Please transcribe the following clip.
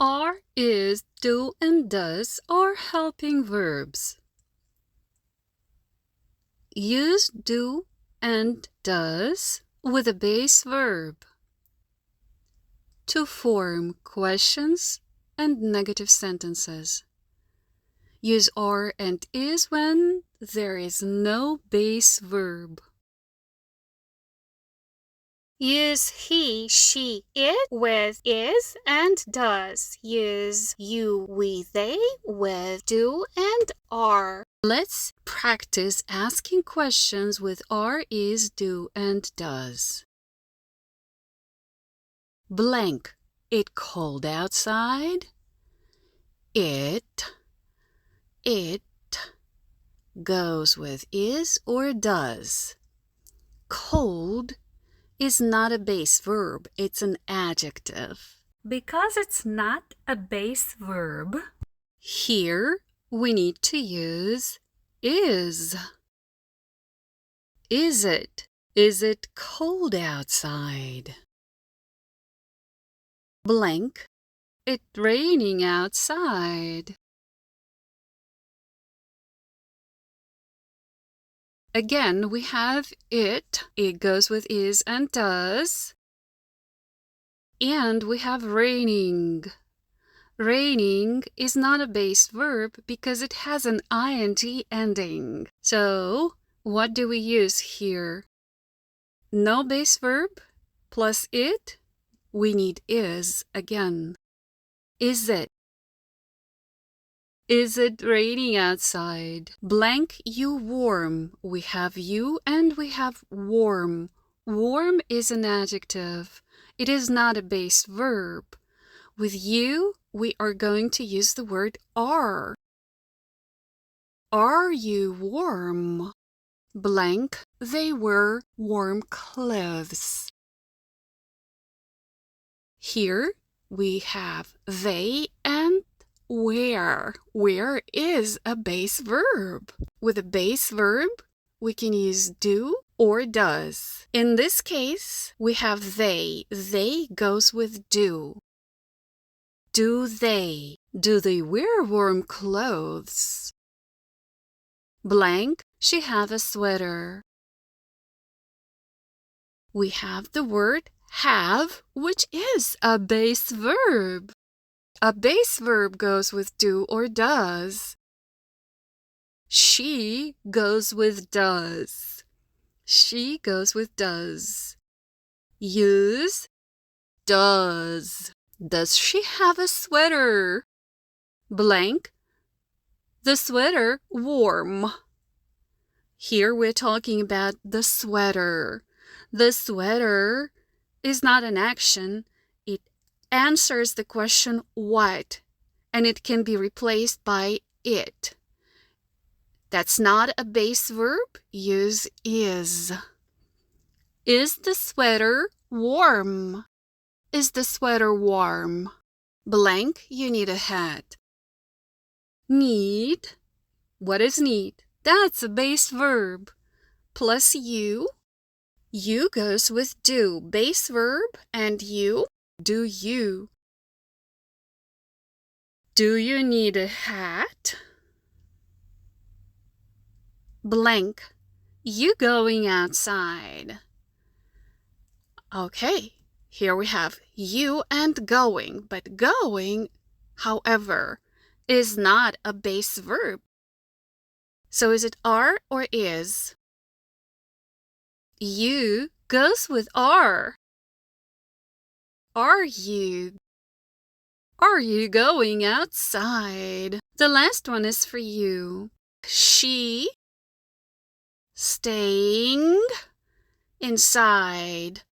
Are, is, do, and does are helping verbs. Use do and does with a base verb to form questions and negative sentences. Use are and is when there is no base verb. Use he, she, it with is and does. Use you, we, they with do and are. Let's practice asking questions with are, is, do, and does. Blank. It cold outside. It goes with is or does. Cold is not a base verb, it's an adjective. Because it's not a base verb, here we need to use is. Is it? Is it cold outside? Blank. It's raining outside. Again, we have it. It goes with is and does. And we have raining. Raining is not a base verb because it has an ing ending. So, what do we use here? No base verb plus it. We need is again. Is it? Is it raining outside? Blank, you warm. We have you and we have warm. Warm is an adjective. It is not a base verb. With you, we are going to use the word are. Are you warm? Blank, they wear warm clothes. Here we have they and where. Where is a base verb. With a base verb, we can use do or does. In this case, we have they. They goes with do. Do they? Do they wear warm clothes? Blank, she have a sweater. We have the word have, which is a base verb. A base verb goes with do or does. She goes with does. She goes with does. Use does. Does she have a sweater? Blank. The sweater warm. Here we're talking about the sweater. The sweater is not an action. It answers the question what, and it can be replaced by it. That's not a base verb. Use is. Is the sweater warm? Is the sweater warm? Blank, you need a hat. Need. What is need? That's a base verb. Plus you. You goes with do. Base verb and you. Do you. Do you need a hat? Blank. You going outside. Okay, here we have you and going, but going, however, is not a base verb. So is it are or is? You goes with are. Are you? Are you going outside? The last one is for you. She staying inside.